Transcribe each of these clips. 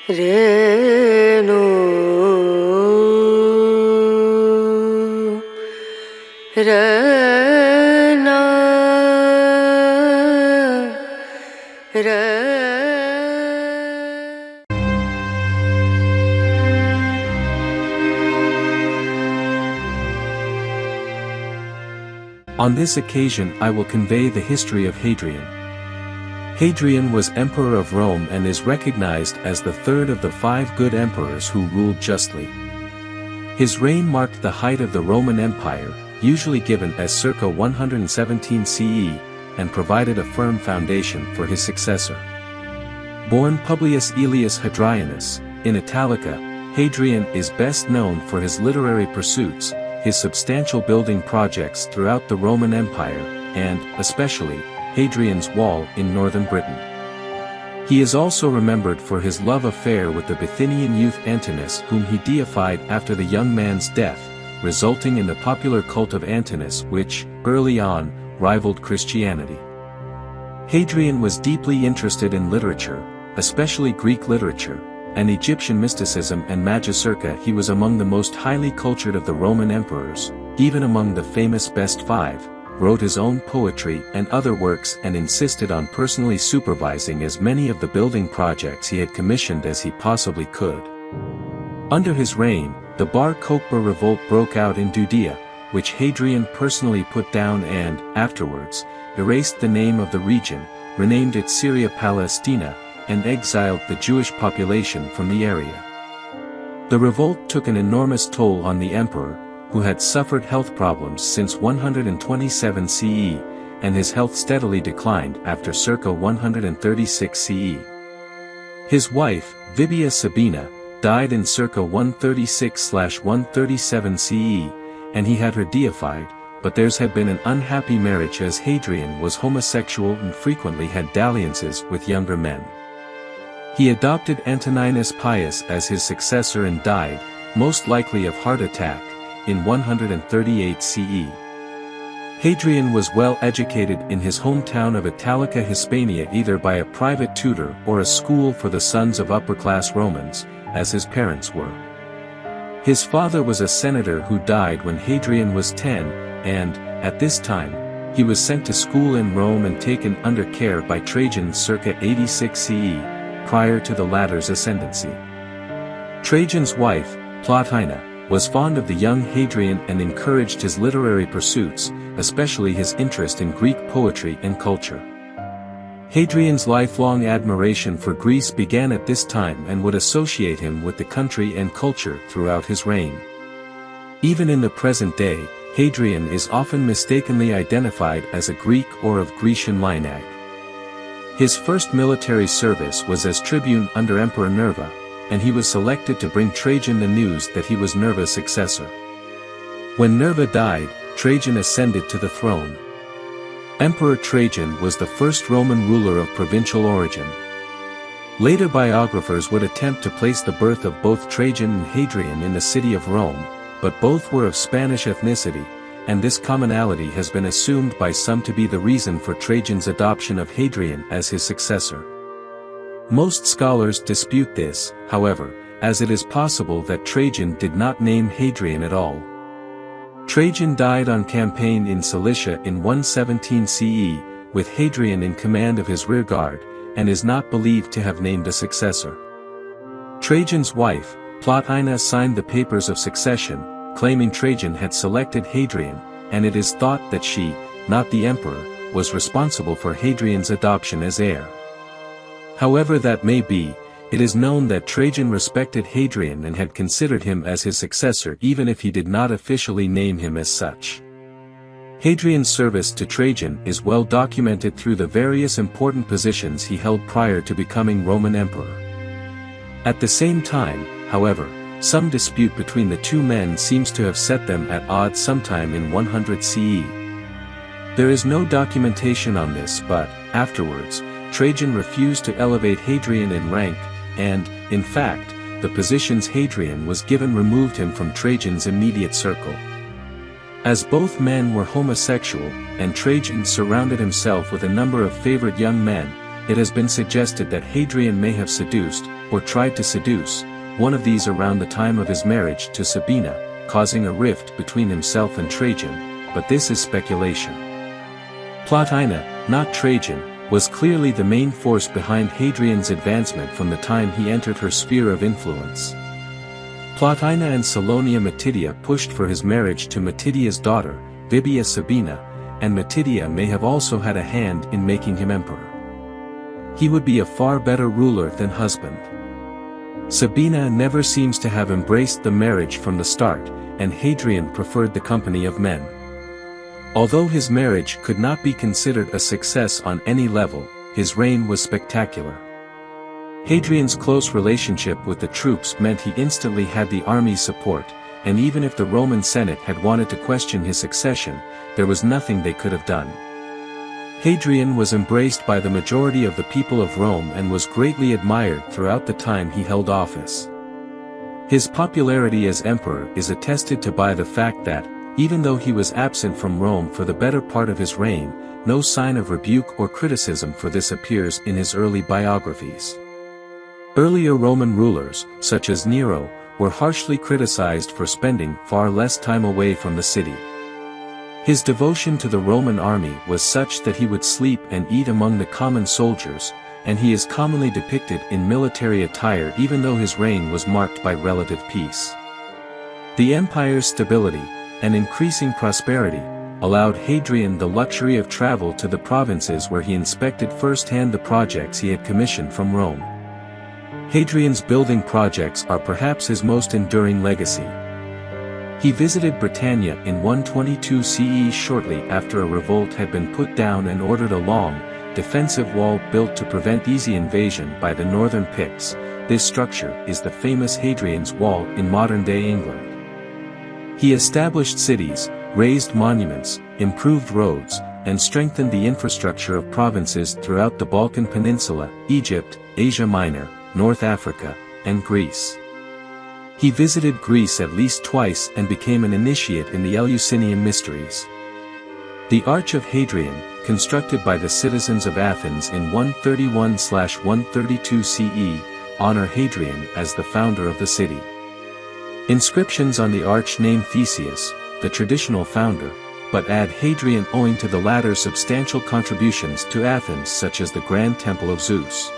Renu Rana Ra. On this occasion I will convey the history of Hadrian. Hadrian was emperor of Rome and is recognized as the third of the 5 good emperors who ruled justly. His reign marked the height of the Roman Empire, usually given as circa 117 CE, and provided a firm foundation for his successor. Born Publius Aelius Hadrianus, in Italica, Hadrian is best known for his literary pursuits, his substantial building projects throughout the Roman Empire, and, especially, Hadrian's Wall in northern Britain. He is also remembered for his love affair with the Bithynian youth Antinous, whom he deified after the young man's death, resulting in the popular cult of Antinous which, early on, rivaled Christianity. Hadrian was deeply interested in literature, especially Greek literature, and Egyptian mysticism and Magisurka. He was among the most highly cultured of the Roman emperors, even among the famous Best Five, wrote his own poetry and other works and insisted on personally supervising as many of the building projects he had commissioned as he possibly could. Under his reign, the Bar Kokhba revolt broke out in Judea, which Hadrian personally put down and, afterwards, erased the name of the region, renamed it Syria Palestina, and exiled the Jewish population from the area. The revolt took an enormous toll on the emperor, who had suffered health problems since 127 CE, and his health steadily declined after circa 136 CE. His wife, Vibia Sabina, died in circa 136/137 CE, and he had her deified, but theirs had been an unhappy marriage as Hadrian was homosexual and frequently had dalliances with younger men. He adopted Antoninus Pius as his successor and died, most likely of heart attack, in 138 CE. Hadrian was well educated in his hometown of Italica Hispania either by a private tutor or a school for the sons of upper-class Romans, as his parents were. His father was a senator who died when Hadrian was 10, and, at this time, he was sent to school in Rome and taken under care by Trajan circa 86 CE, prior to the latter's ascendancy. Trajan's wife, Plotina, was fond of the young Hadrian and encouraged his literary pursuits, especially his interest in Greek poetry and culture. Hadrian's lifelong admiration for Greece began at this time and would associate him with the country and culture throughout his reign. Even in the present day, Hadrian is often mistakenly identified as a Greek or of Grecian lineage. His first military service was as tribune under Emperor Nerva, and he was selected to bring Trajan the news that he was Nerva's successor. When Nerva died, Trajan ascended to the throne. Emperor Trajan was the first Roman ruler of provincial origin. Later biographers would attempt to place the birth of both Trajan and Hadrian in the city of Rome, but both were of Spanish ethnicity, and this commonality has been assumed by some to be the reason for Trajan's adoption of Hadrian as his successor. Most scholars dispute this, however, as it is possible that Trajan did not name Hadrian at all. Trajan died on campaign in Cilicia in 117 CE, with Hadrian in command of his rearguard, and is not believed to have named a successor. Trajan's wife, Plotina, signed the papers of succession, claiming Trajan had selected Hadrian, and it is thought that she, not the emperor, was responsible for Hadrian's adoption as heir. However that may be, it is known that Trajan respected Hadrian and had considered him as his successor even if he did not officially name him as such. Hadrian's service to Trajan is well documented through the various important positions he held prior to becoming Roman emperor. At the same time, however, some dispute between the two men seems to have set them at odds sometime in 100 CE. There is no documentation on this, but, afterwards, Trajan refused to elevate Hadrian in rank, and, in fact, the positions Hadrian was given removed him from Trajan's immediate circle. As both men were homosexual, and Trajan surrounded himself with a number of favorite young men, it has been suggested that Hadrian may have seduced, or tried to seduce, one of these around the time of his marriage to Sabina, causing a rift between himself and Trajan, but this is speculation. Plotina, not Trajan, was clearly the main force behind Hadrian's advancement from the time he entered her sphere of influence. Plotina and Salonia Matidia pushed for his marriage to Matidia's daughter, Vibia Sabina, and Matidia may have also had a hand in making him emperor. He would be a far better ruler than husband. Sabina never seems to have embraced the marriage from the start, and Hadrian preferred the company of men. Although his marriage could not be considered a success on any level, his reign was spectacular. Hadrian's close relationship with the troops meant he instantly had the army's support, and even if the Roman Senate had wanted to question his succession, there was nothing they could have done. Hadrian was embraced by the majority of the people of Rome and was greatly admired throughout the time he held office. His popularity as emperor is attested to by the fact that, even though he was absent from Rome for the better part of his reign, no sign of rebuke or criticism for this appears in his early biographies. Earlier Roman rulers, such as Nero, were harshly criticized for spending far less time away from the city. His devotion to the Roman army was such that he would sleep and eat among the common soldiers, and he is commonly depicted in military attire even though his reign was marked by relative peace. The empire's stability, and increasing prosperity, allowed Hadrian the luxury of travel to the provinces where he inspected firsthand the projects he had commissioned from Rome. Hadrian's building projects are perhaps his most enduring legacy. He visited Britannia in 122 CE shortly after a revolt had been put down and ordered a long, defensive wall built to prevent easy invasion by the northern Picts. This structure is the famous Hadrian's Wall in modern-day England. He established cities, raised monuments, improved roads, and strengthened the infrastructure of provinces throughout the Balkan Peninsula, Egypt, Asia Minor, North Africa, and Greece. He visited Greece at least twice and became an initiate in the Eleusinian mysteries. The Arch of Hadrian, constructed by the citizens of Athens in 131–132 CE, honor Hadrian as the founder of the city. Inscriptions on the arch name Theseus, the traditional founder, but add Hadrian owing to the latter's substantial contributions to Athens such as the Grand Temple of Zeus.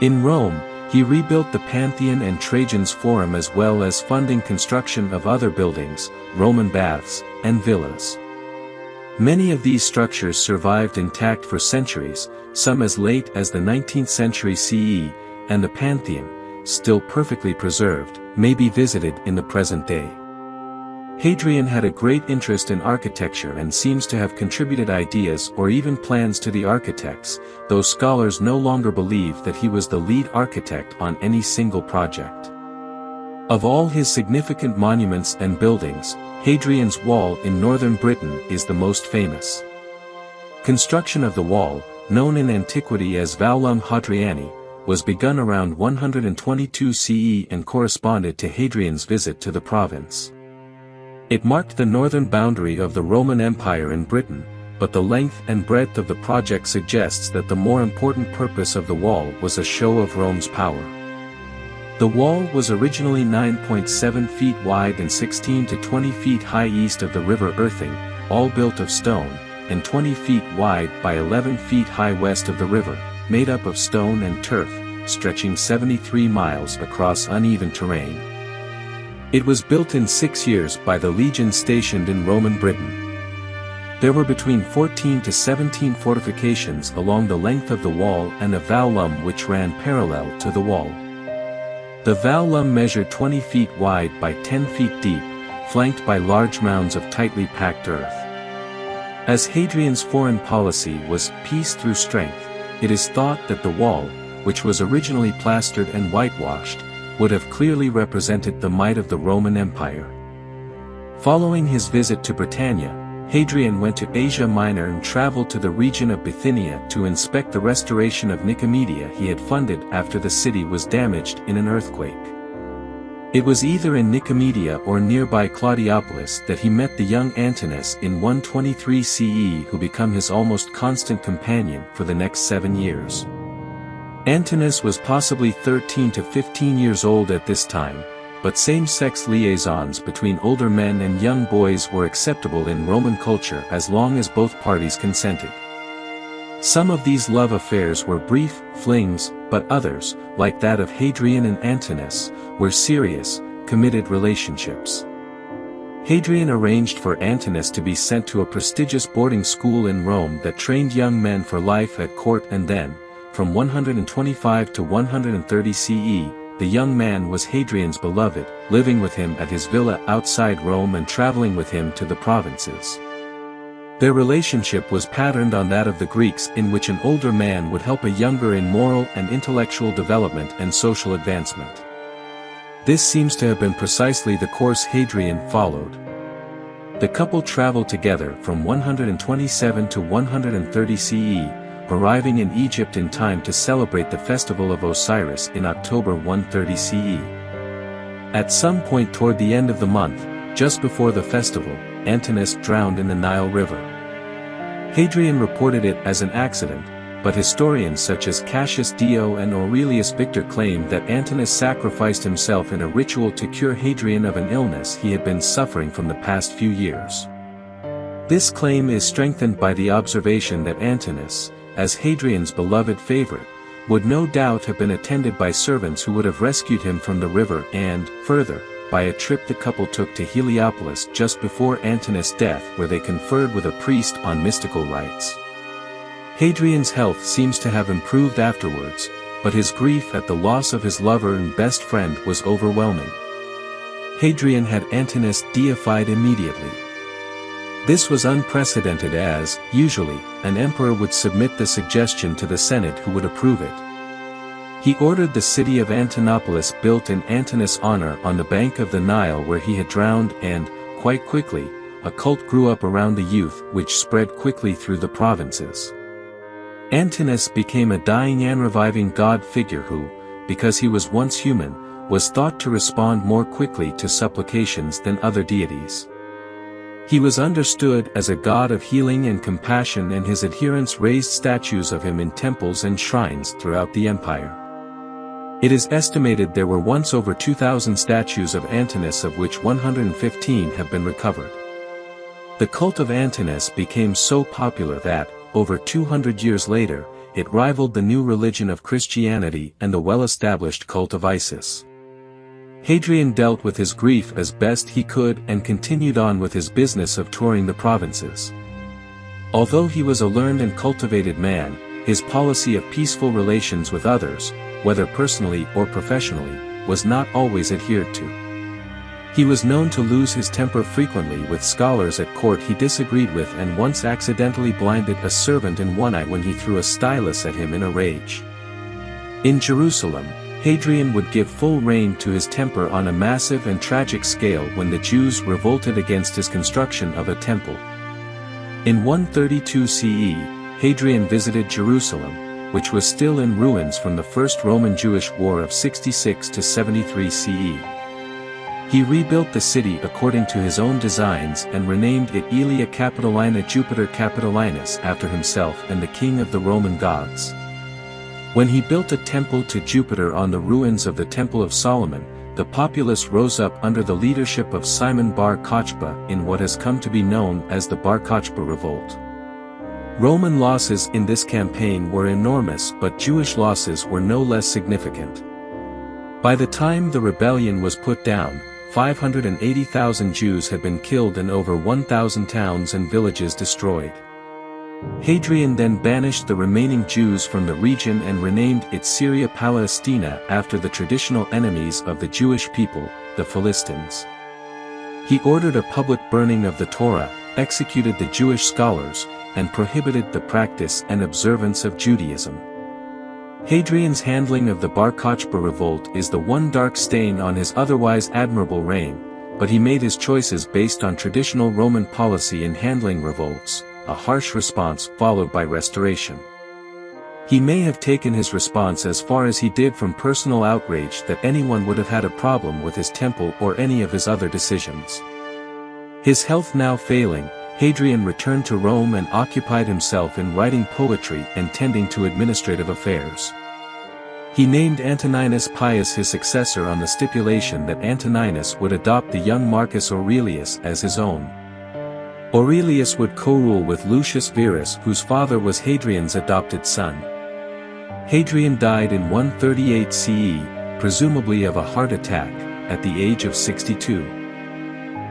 In Rome, he rebuilt the Pantheon and Trajan's Forum as well as funding construction of other buildings, Roman baths, and villas. Many of these structures survived intact for centuries, some as late as the 19th century CE, and the Pantheon, still perfectly preserved, may be visited in the present day. Hadrian had a great interest in architecture and seems to have contributed ideas or even plans to the architects, though scholars no longer believe that he was the lead architect on any single project. Of all his significant monuments and buildings, Hadrian's Wall in northern Britain is the most famous. Construction of the wall, known in antiquity as Vallum Hadriani, was begun around 122 CE and corresponded to Hadrian's visit to the province. It marked the northern boundary of the Roman Empire in Britain, but the length and breadth of the project suggests that the more important purpose of the wall was a show of Rome's power. The wall was originally 9.7 feet wide and 16 to 20 feet high east of the river Irthing, all built of stone, and 20 feet wide by 11 feet high west of the river, made up of stone and turf, stretching 73 miles across uneven terrain. It was built in 6 years by the legions stationed in Roman Britain. There were between 14 to 17 fortifications along the length of the wall and a vallum which ran parallel to the wall. The vallum measured 20 feet wide by 10 feet deep, flanked by large mounds of tightly packed earth. As Hadrian's foreign policy was peace through strength, it is thought that the wall, which was originally plastered and whitewashed, would have clearly represented the might of the Roman Empire. Following his visit to Britannia, Hadrian went to Asia Minor and traveled to the region of Bithynia to inspect the restoration of Nicomedia he had funded after the city was damaged in an earthquake. It was either in Nicomedia or nearby Claudiopolis that he met the young Antinous in 123 CE, who became his almost constant companion for the next 7 years. Antinous was possibly 13 to 15 years old at this time, but same-sex liaisons between older men and young boys were acceptable in Roman culture as long as both parties consented. Some of these love affairs were brief flings, but others, like that of Hadrian and Antinous, were serious, committed relationships. Hadrian arranged for Antinous to be sent to a prestigious boarding school in Rome that trained young men for life at court, and then, from 125 to 130 CE, the young man was Hadrian's beloved, living with him at his villa outside Rome and traveling with him to the provinces. Their relationship was patterned on that of the Greeks, in which an older man would help a younger in moral and intellectual development and social advancement. This seems to have been precisely the course Hadrian followed. The couple traveled together from 127 to 130 CE, arriving in Egypt in time to celebrate the festival of Osiris in October 130 CE. At some point toward the end of the month, just before the festival, Antinous drowned in the Nile River. Hadrian reported it as an accident, but historians such as Cassius Dio and Aurelius Victor claim that Antinous sacrificed himself in a ritual to cure Hadrian of an illness he had been suffering from the past few years. This claim is strengthened by the observation that Antinous, as Hadrian's beloved favorite, would no doubt have been attended by servants who would have rescued him from the river and, further, by a trip the couple took to Heliopolis just before Antinous' death, where they conferred with a priest on mystical rites. Hadrian's health seems to have improved afterwards, but his grief at the loss of his lover and best friend was overwhelming. Hadrian had Antinous deified immediately. This was unprecedented as, usually, an emperor would submit the suggestion to the Senate, who would approve it. He ordered the city of Antinopolis built in Antinous' honor on the bank of the Nile where he had drowned, and, quite quickly, a cult grew up around the youth which spread quickly through the provinces. Antinous became a dying and reviving god figure who, because he was once human, was thought to respond more quickly to supplications than other deities. He was understood as a god of healing and compassion, and his adherents raised statues of him in temples and shrines throughout the empire. It is estimated there were once over 2,000 statues of Antinous, of which 115 have been recovered. The cult of Antinous became so popular that, over 200 years later, it rivaled the new religion of Christianity and the well-established cult of Isis. Hadrian dealt with his grief as best he could and continued on with his business of touring the provinces. Although he was a learned and cultivated man, his policy of peaceful relations with others, whether personally or professionally, was not always adhered to. He was known to lose his temper frequently with scholars at court he disagreed with, and once accidentally blinded a servant in one eye when he threw a stylus at him in a rage. In Jerusalem, Hadrian would give full rein to his temper on a massive and tragic scale when the Jews revolted against his construction of a temple. In 132 CE, Hadrian visited Jerusalem, which was still in ruins from the First Roman-Jewish War of 66 to 73 CE. He rebuilt the city according to his own designs and renamed it Aelia Capitolina Jupiter Capitolinus after himself and the king of the Roman gods. When he built a temple to Jupiter on the ruins of the Temple of Solomon, the populace rose up under the leadership of Simon Bar Kokhba in what has come to be known as the Bar Kokhba Revolt. Roman losses in this campaign were enormous, but Jewish losses were no less significant. By the time the rebellion was put down, 580,000 Jews had been killed and over 1,000 towns and villages destroyed. Hadrian then banished the remaining Jews from the region and renamed it Syria Palestina after the traditional enemies of the Jewish people, the Philistines. He ordered a public burning of the Torah, executed the Jewish scholars, and prohibited the practice and observance of Judaism. Hadrian's handling of the Bar Kokhba revolt is the one dark stain on his otherwise admirable reign, but he made his choices based on traditional Roman policy in handling revolts, a harsh response followed by restoration. He may have taken his response as far as he did from personal outrage that anyone would have had a problem with his temple or any of his other decisions. His health now failing, Hadrian returned to Rome and occupied himself in writing poetry and tending to administrative affairs. He named Antoninus Pius his successor on the stipulation that Antoninus would adopt the young Marcus Aurelius as his own. Aurelius would co-rule with Lucius Verus, whose father was Hadrian's adopted son. Hadrian died in 138 CE, presumably of a heart attack, at the age of 62.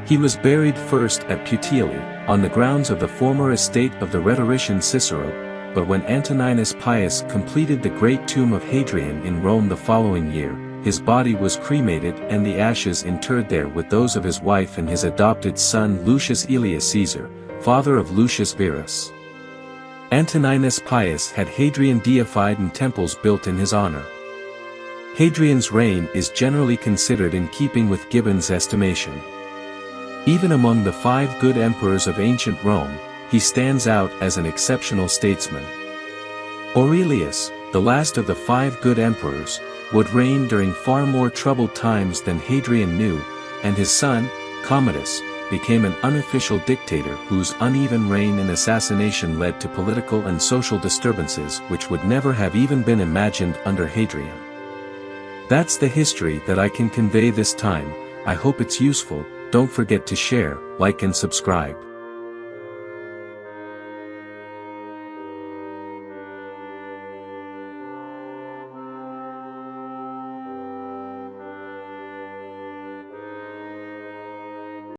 He was buried first at Puteoli, on the grounds of the former estate of the rhetorician Cicero, but when Antoninus Pius completed the great tomb of Hadrian in Rome the following year, his body was cremated and the ashes interred there with those of his wife and his adopted son Lucius Aelius Caesar, father of Lucius Verus. Antoninus Pius had Hadrian deified and temples built in his honor. Hadrian's reign is generally considered in keeping with Gibbon's estimation. Even among the 5 good emperors of ancient Rome, he stands out as an exceptional statesman. Aurelius, the last of the 5 good emperors, would reign during far more troubled times than Hadrian knew, and his son, Commodus, became an unofficial dictator whose uneven reign and assassination led to political and social disturbances which would never have even been imagined under Hadrian. That's the history that I can convey this time. I hope it's useful. Don't forget to share, like and subscribe.